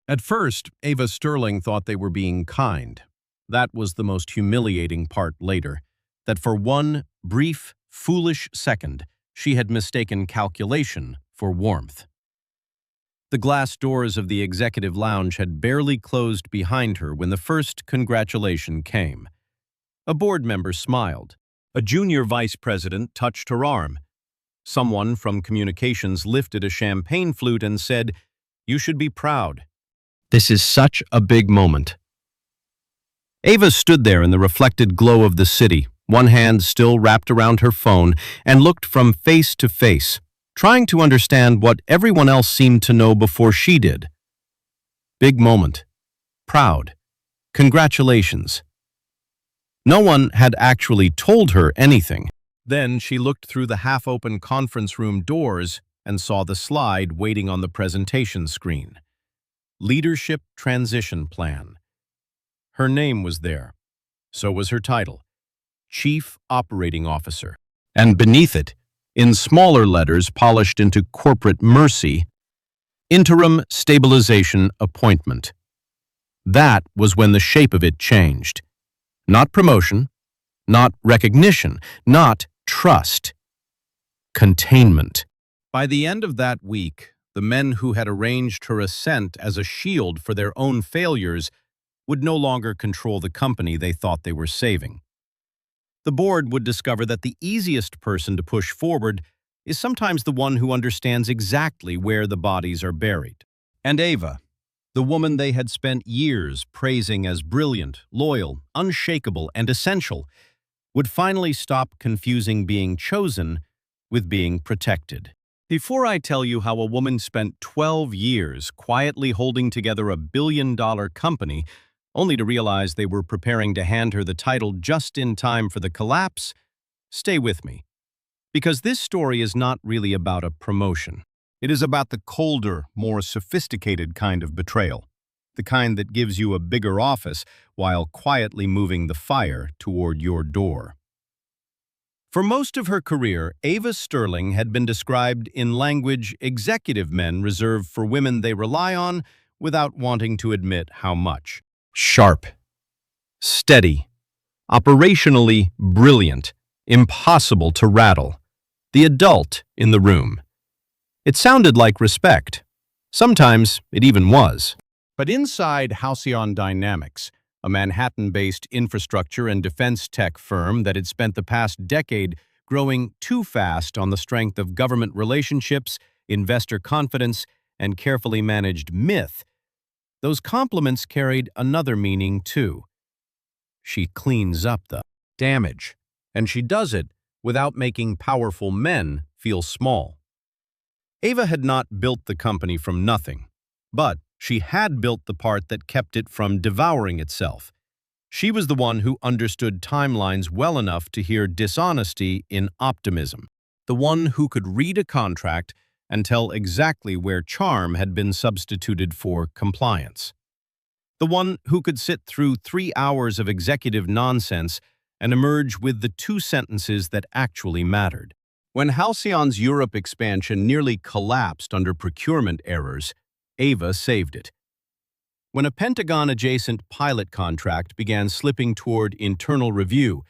At first, Ava Sterling thought they were being kind. That was the most humiliating part later, that for one brief, foolish second, she had mistaken calculation for warmth. The glass doors of the executive lounge had barely closed behind her when the first congratulation came. A board member smiled. A junior vice president touched her arm. Someone from communications lifted a champagne flute and said, "You should be proud. This is such a big moment." Ava stood there in the reflected glow of the city, one hand still wrapped around her phone, and looked from face to face, trying to understand what everyone else seemed to know before she did. Big moment. Proud. Congratulations. No one had actually told her anything. Then she looked through the half-open conference room doors and saw the slide waiting on the presentation screen. Leadership Transition Plan. Her name was there. So was her title, Chief Operating Officer. And beneath it, in smaller letters polished into corporate mercy, Interim Stabilization Appointment. That was when the shape of it changed. Not promotion, not recognition, not trust. Containment. By the end of that week, the men who had arranged her ascent as a shield for their own failures would no longer control the company they thought they were saving. The board would discover that the easiest person to push forward is sometimes the one who understands exactly where the bodies are buried. And Ava, the woman they had spent years praising as brilliant, loyal, unshakable, and essential, would finally stop confusing being chosen with being protected. Before I tell you how a woman spent 12 years quietly holding together a billion-dollar company, only to realize they were preparing to hand her the title just in time for the collapse, stay with me. Because this story is not really about a promotion. It is about the colder, more sophisticated kind of betrayal. The kind that gives you a bigger office while quietly moving the fire toward your door. For most of her career, Ava Sterling had been described in language executive men reserve for women they rely on without wanting to admit how much. Sharp, steady, operationally brilliant, impossible to rattle. The adult in the room. It sounded like respect. Sometimes it even was. But inside Halcyon Dynamics, a Manhattan-based infrastructure and defense tech firm that had spent the past decade growing too fast on the strength of government relationships, investor confidence, and carefully managed myth, those compliments carried another meaning too. She cleans up the damage, and she does it without making powerful men feel small. Ava had not built the company from nothing, but she had built the part that kept it from devouring itself. She was the one who understood timelines well enough to hear dishonesty in optimism, the one who could read a contract and tell exactly where charm had been substituted for compliance. The one who could sit through 3 hours of executive nonsense and emerge with the 2 sentences that actually mattered. When Halcyon's Europe expansion nearly collapsed under procurement errors, Ava saved it. When a Pentagon-adjacent pilot contract began slipping toward internal review,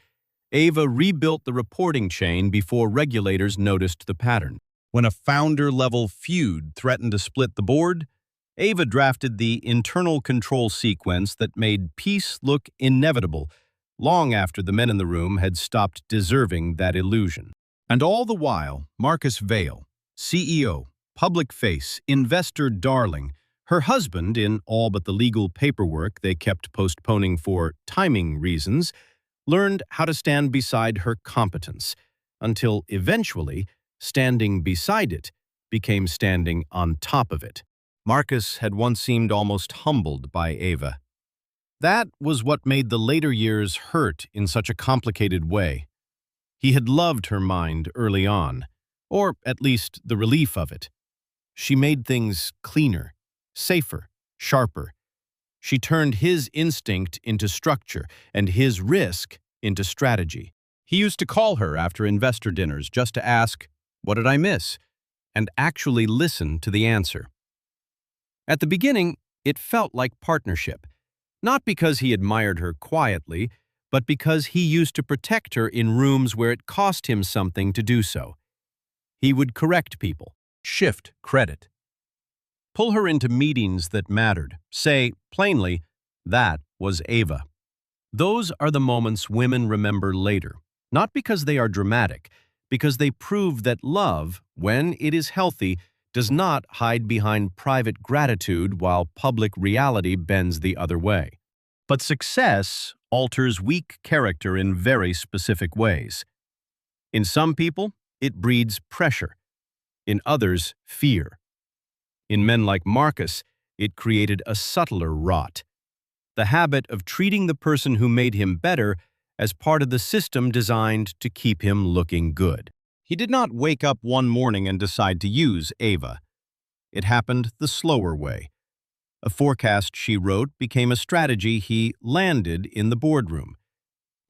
Ava rebuilt the reporting chain before regulators noticed the pattern. When a founder-level feud threatened to split the board, Ava drafted the internal control sequence that made peace look inevitable long after the men in the room had stopped deserving that illusion. And all the while, Marcus Vail, CEO, public face, investor darling, her husband, in all but the legal paperwork they kept postponing for timing reasons, learned how to stand beside her competence, until eventually, standing beside it became standing on top of it. Marcus had once seemed almost humbled by Ava. That was what made the later years hurt in such a complicated way. He had loved her mind early on, or at least the relief of it. She made things cleaner, safer, sharper. She turned his instinct into structure and his risk into strategy. He used to call her after investor dinners just to ask, "What did I miss?" and actually listen to the answer. At the beginning, It felt like partnership, not because he admired her quietly, but because he used to protect her in rooms where it cost him something to do so. He would correct people, shift credit, pull her into meetings that mattered, say, plainly, that was Ava. Those are the moments women remember later, not because they are dramatic, because they prove that love, when it is healthy, does not hide behind private gratitude while public reality bends the other way. But success alters weak character in very specific ways. In some people, it breeds pressure. In others, fear. In men like Marcus, it created a subtler rot, the habit of treating the person who made him better as part of the system designed to keep him looking good. He did not wake up one morning and decide to use Ava. It happened the slower way. A forecast she wrote became a strategy he landed in the boardroom.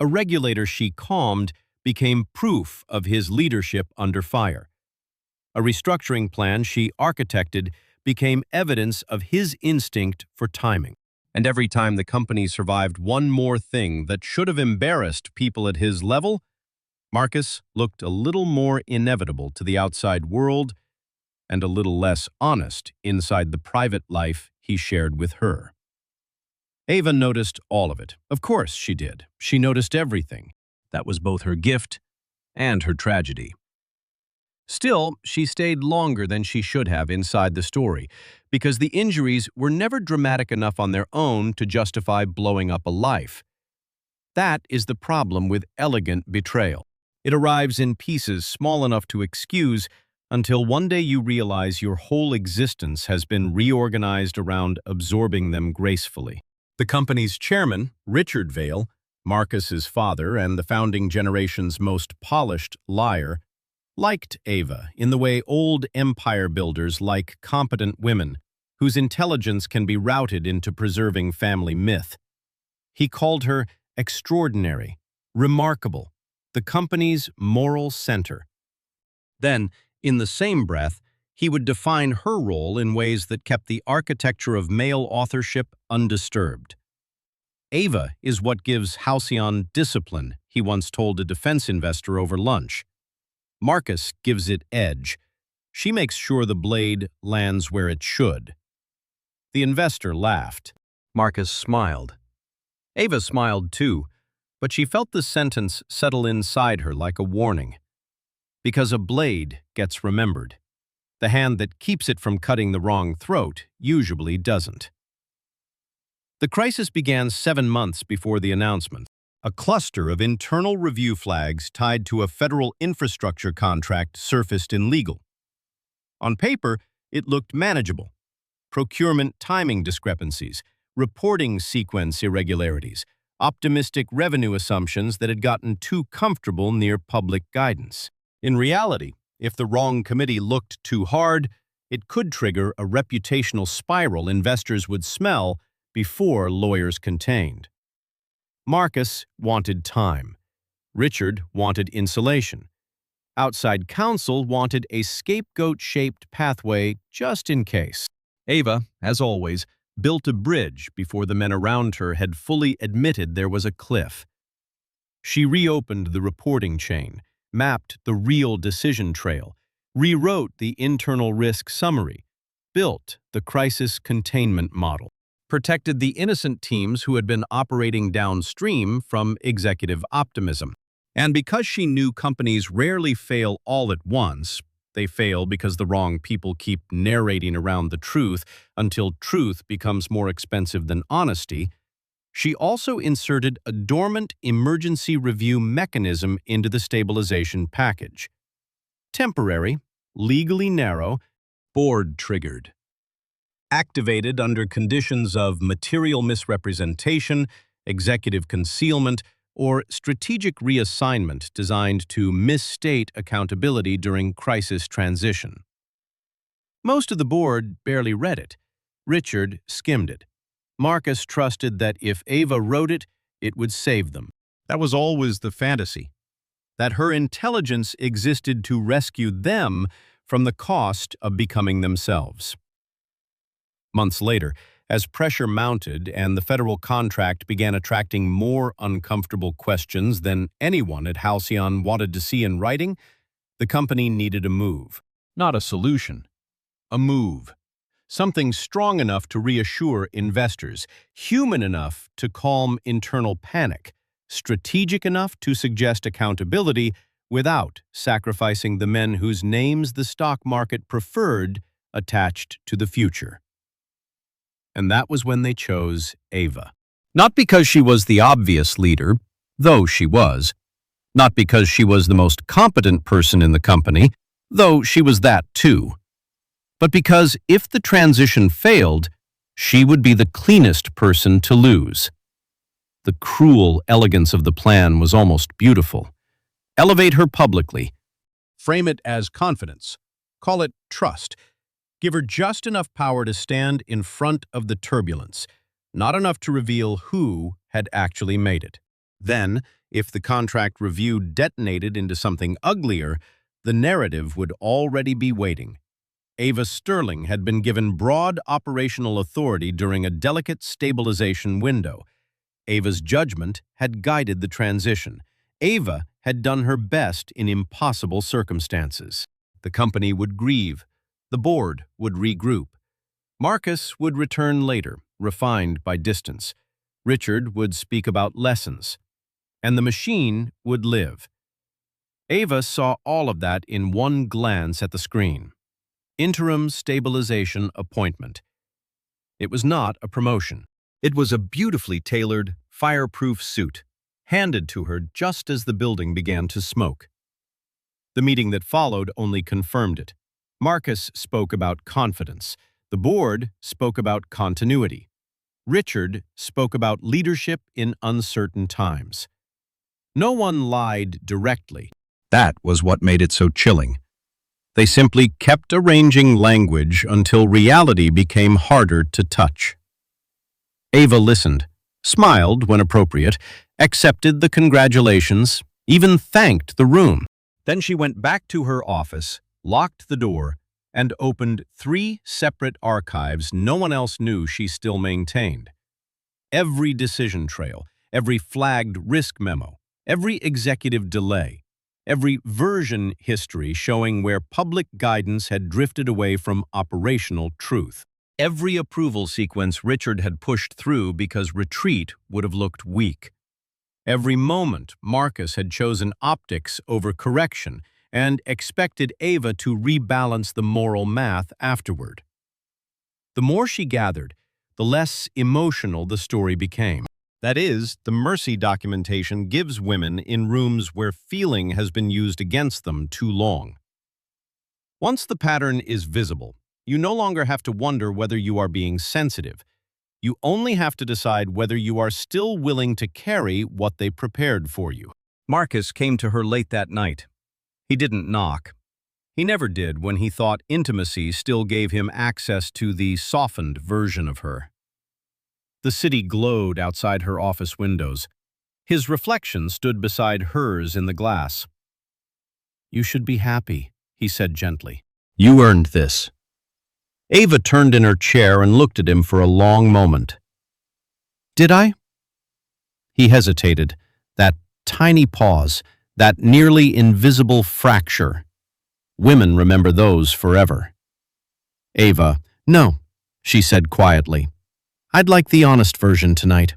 A regulator she calmed became proof of his leadership under fire. A restructuring plan she architected became evidence of his instinct for timing. And every time the company survived one more thing that should have embarrassed people at his level, Marcus looked a little more inevitable to the outside world and a little less honest inside the private life he shared with her. Ava noticed all of it. Of course she did. She noticed everything. That was both her gift and her tragedy. Still, she stayed longer than she should have inside the story, because the injuries were never dramatic enough on their own to justify blowing up a life. That is the problem with elegant betrayal. It arrives in pieces small enough to excuse until one day you realize your whole existence has been reorganized around absorbing them gracefully. The company's chairman, Richard Vail, Marcus's father and the founding generation's most polished liar, liked Ava in the way old empire builders like competent women, whose intelligence can be routed into preserving family myth. He called her extraordinary, remarkable, the company's moral center. Then, in the same breath, he would define her role in ways that kept the architecture of male authorship undisturbed. Ava is what gives Halcyon discipline, he once told a defense investor over lunch. Marcus gives it edge. She makes sure the blade lands where it should. The investor laughed. Marcus smiled. Ava smiled too, but she felt the sentence settle inside her like a warning. Because a blade gets remembered. The hand that keeps it from cutting the wrong throat usually doesn't. The crisis began 7 months before the announcement. A cluster of internal review flags tied to a federal infrastructure contract surfaced in legal. On paper, it looked manageable. Procurement timing discrepancies, reporting sequence irregularities, optimistic revenue assumptions that had gotten too comfortable near public guidance. In reality, if the wrong committee looked too hard, it could trigger a reputational spiral investors would smell before lawyers contained. Marcus wanted time. Richard wanted insulation. Outside counsel wanted a scapegoat-shaped pathway just in case. Ava, as always, built a bridge before the men around her had fully admitted there was a cliff. She reopened the reporting chain, mapped the real decision trail, rewrote the internal risk summary, built the crisis containment model, protected the innocent teams who had been operating downstream from executive optimism. And because she knew companies rarely fail all at once, they fail because the wrong people keep narrating around the truth until truth becomes more expensive than honesty, she also inserted a dormant emergency review mechanism into the stabilization package. Temporary, legally narrow, board-triggered. Activated under conditions of material misrepresentation, executive concealment, or strategic reassignment designed to misstate accountability during crisis transition. Most of the board barely read it. Richard skimmed it. Marcus trusted that if Ava wrote it, it would save them. That was always the fantasy. That her intelligence existed to rescue them from the cost of becoming themselves. Months later, As pressure mounted and the federal contract began attracting more uncomfortable questions than anyone at Halcyon wanted to see in writing, the company needed a move. Not a solution, a move. Something strong enough to reassure investors, human enough to calm internal panic, strategic enough to suggest accountability without sacrificing the men whose names the stock market preferred attached to the future. And that was when they chose Ava. Not because she was the obvious leader, though she was. Not because she was the most competent person in the company, though she was that too. But because if the transition failed, she would be the cleanest person to lose. The cruel elegance of the plan was almost beautiful. Elevate her publicly. Frame it as confidence. Call it trust. Give her just enough power to stand in front of the turbulence, not enough to reveal who had actually made it. Then, if the contract review detonated into something uglier, the narrative would already be waiting. Ava Sterling had been given broad operational authority during a delicate stabilization window. Ava's judgment had guided the transition. Ava had done her best in impossible circumstances. The company would grieve. The board would regroup. Marcus would return later, refined by distance. Richard would speak about lessons. And the machine would live. Ava saw all of that in one glance at the screen. Interim stabilization appointment. It was not a promotion. It was a beautifully tailored, fireproof suit, handed to her just as the building began to smoke. The meeting that followed only confirmed it. Marcus spoke about confidence. The board spoke about continuity. Richard spoke about leadership in uncertain times. No one lied directly. That was what made it so chilling. They simply kept arranging language until reality became harder to touch. Ava listened, smiled when appropriate, accepted the congratulations, even thanked the room. Then she went back to her office, locked the door, and opened 3 separate archives no one else knew she still maintained. Every decision trail, every flagged risk memo, every executive delay, every version history showing where public guidance had drifted away from operational truth. Every approval sequence Richard had pushed through because retreat would have looked weak. Every moment Marcus had chosen optics over correction and expected Ava to rebalance the moral math afterward. The more she gathered, the less emotional the story became. That is, the mercy documentation gives women in rooms where feeling has been used against them too long. Once the pattern is visible, you no longer have to wonder whether you are being sensitive. You only have to decide whether you are still willing to carry what they prepared for you. Marcus came to her late that night. He didn't knock. He never did when he thought intimacy still gave him access to the softened version of her. The city glowed outside her office windows. His reflection stood beside hers in the glass. "You should be happy," he said gently. "You earned this." Ava turned in her chair and looked at him for a long moment. "Did I?" He hesitated, that tiny pause, that nearly invisible fracture. Women remember those forever. "Ava, no," she said quietly. "I'd like the honest version tonight."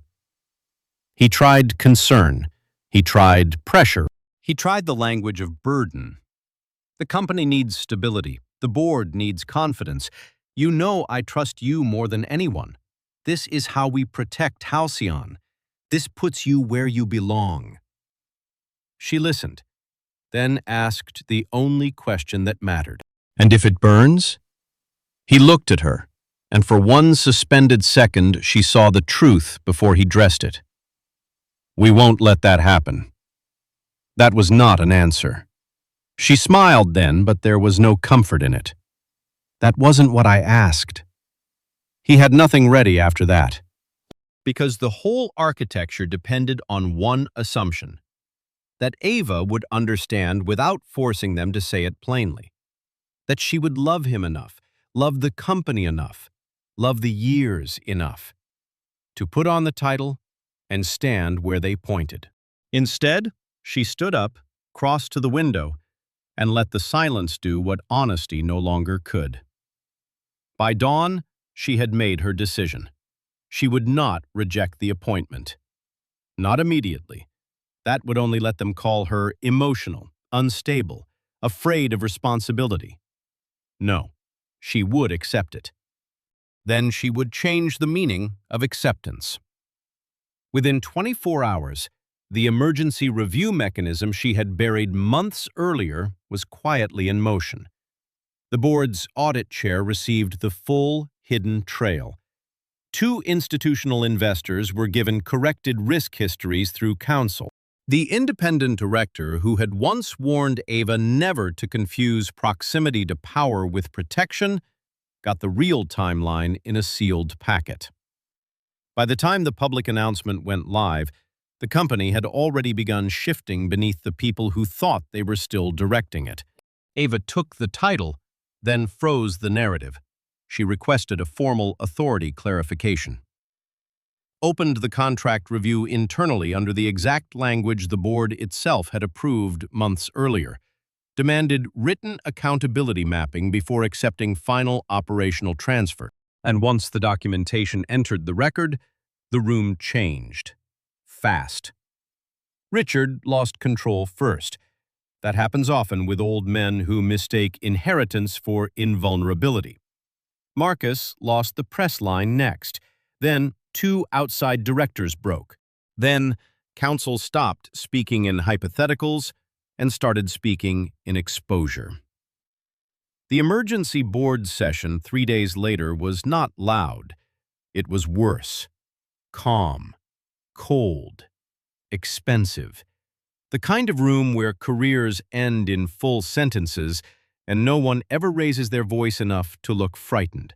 He tried concern. He tried pressure. He tried the language of burden. The company needs stability. The board needs confidence. You know I trust you more than anyone. This is how we protect Halcyon. This puts you where you belong. She listened, then asked the only question that mattered. "And if it burns?" He looked at her, and for one suspended second she saw the truth before he dressed it. "We won't let that happen." That was not an answer. She smiled then, but there was no comfort in it. "That wasn't what I asked." He had nothing ready after that, because the whole architecture depended on one assumption, that Ava would understand without forcing them to say it plainly, that she would love him enough, love the company enough, love the years enough to put on the title and stand where they pointed. Instead, she stood up, crossed to the window, and let the silence do what honesty no longer could. By dawn, she had made her decision. She would not reject the appointment. Not immediately. That would only let them call her emotional, unstable, afraid of responsibility. No, she would accept it. Then she would change the meaning of acceptance. Within 24 hours, the emergency review mechanism she had buried months earlier was quietly in motion. The board's audit chair received the full hidden trail. 2 institutional investors were given corrected risk histories through counsel. The independent director, who had once warned Ava never to confuse proximity to power with protection, got the real timeline in a sealed packet. By the time the public announcement went live, the company had already begun shifting beneath the people who thought they were still directing it. Ava took the title, then froze the narrative. She requested a formal authority clarification. Opened the contract review internally under the exact language the board itself had approved months earlier. Demanded written accountability mapping before accepting final operational transfer. And once the documentation entered the record, the room changed. Fast. Richard lost control first. That happens often with old men who mistake inheritance for invulnerability. Marcus lost the press line next. Then 2 outside directors broke. Then counsel stopped speaking in hypotheticals and started speaking in exposure. The emergency board session 3 days later was not loud. It was worse. Calm. Cold. Expensive. The kind of room where careers end in full sentences and no one ever raises their voice enough to look frightened.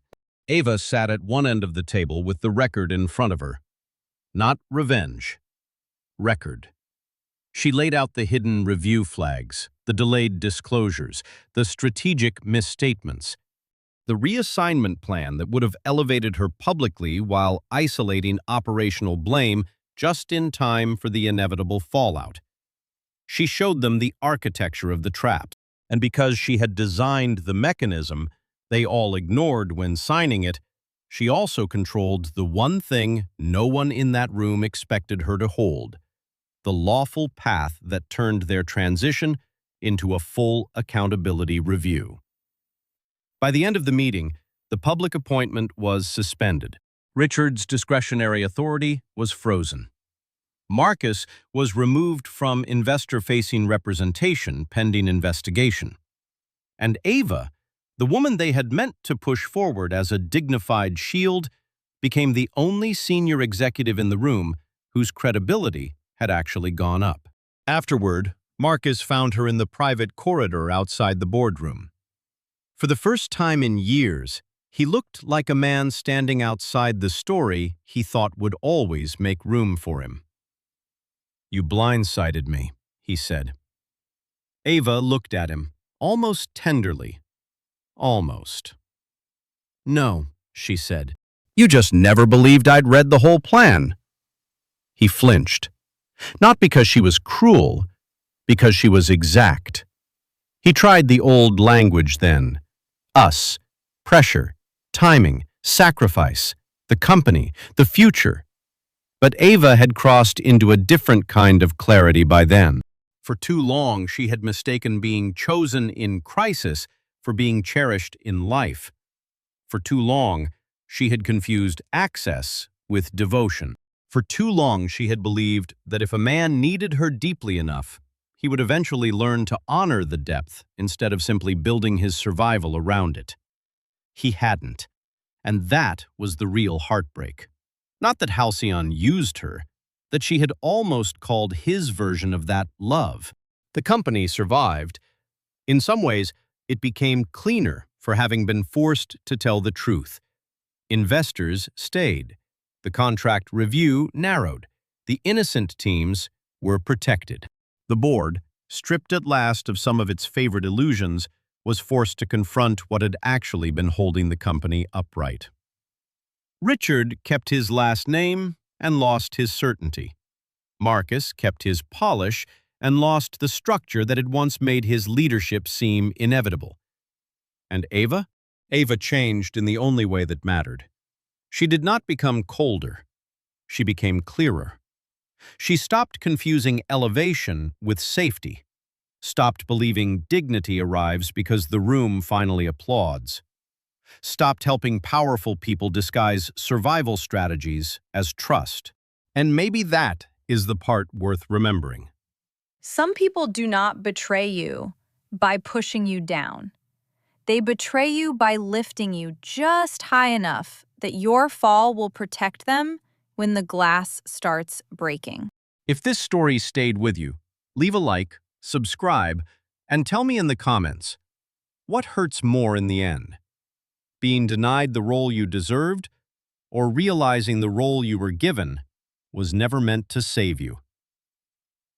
Ava sat at one end of the table with the record in front of her. Not revenge. Record. She laid out the hidden review flags, the delayed disclosures, the strategic misstatements, the reassignment plan that would have elevated her publicly while isolating operational blame just in time for the inevitable fallout. She showed them the architecture of the trap, and because she had designed the mechanism they all ignored when signing it, she also controlled the one thing no one in that room expected her to hold: the lawful path that turned their transition into a full accountability review. By the end of the meeting, the public appointment was suspended. Richard's discretionary authority was frozen. Marcus was removed from investor-facing representation pending investigation. And Ava, the woman they had meant to push forward as a dignified shield, became the only senior executive in the room whose credibility had actually gone up. Afterward, Marcus found her in the private corridor outside the boardroom. For the first time in years, he looked like a man standing outside the story he thought would always make room for him. "You blindsided me," he said. Ava looked at him, almost tenderly. Almost. "No," she said. "You just never believed I'd read the whole plan." He flinched. Not because she was cruel, because she was exact. He tried the old language then. Us, pressure, timing, sacrifice, the company, the future. But Ava had crossed into a different kind of clarity by then. For too long, she had mistaken being chosen in crisis for being cherished in life. For too long, she had confused access with devotion. For too long, she had believed that if a man needed her deeply enough, he would eventually learn to honor the depth instead of simply building his survival around it. He hadn't, and that was the real heartbreak. Not that Halcyon used her, that she had almost called his version of that love. The company survived. In some ways, it became cleaner for having been forced to tell the truth. Investors stayed. The contract review narrowed. The innocent teams were protected. The board, stripped at last of some of its favorite illusions, was forced to confront what had actually been holding the company upright. Richard kept his last name and lost his certainty. Marcus kept his polish and lost the structure that had once made his leadership seem inevitable. And Ava? Ava changed in the only way that mattered. She did not become colder. She became clearer. She stopped confusing elevation with safety, stopped believing dignity arrives because the room finally applauds, stopped helping powerful people disguise survival strategies as trust. And maybe that is the part worth remembering. Some people do not betray you by pushing you down. They betray you by lifting you just high enough that your fall will protect them when the glass starts breaking. If this story stayed with you, leave a like, subscribe, and tell me in the comments, what hurts more in the end? Being denied the role you deserved, or realizing the role you were given was never meant to save you?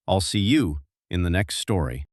I'll see you in the next story.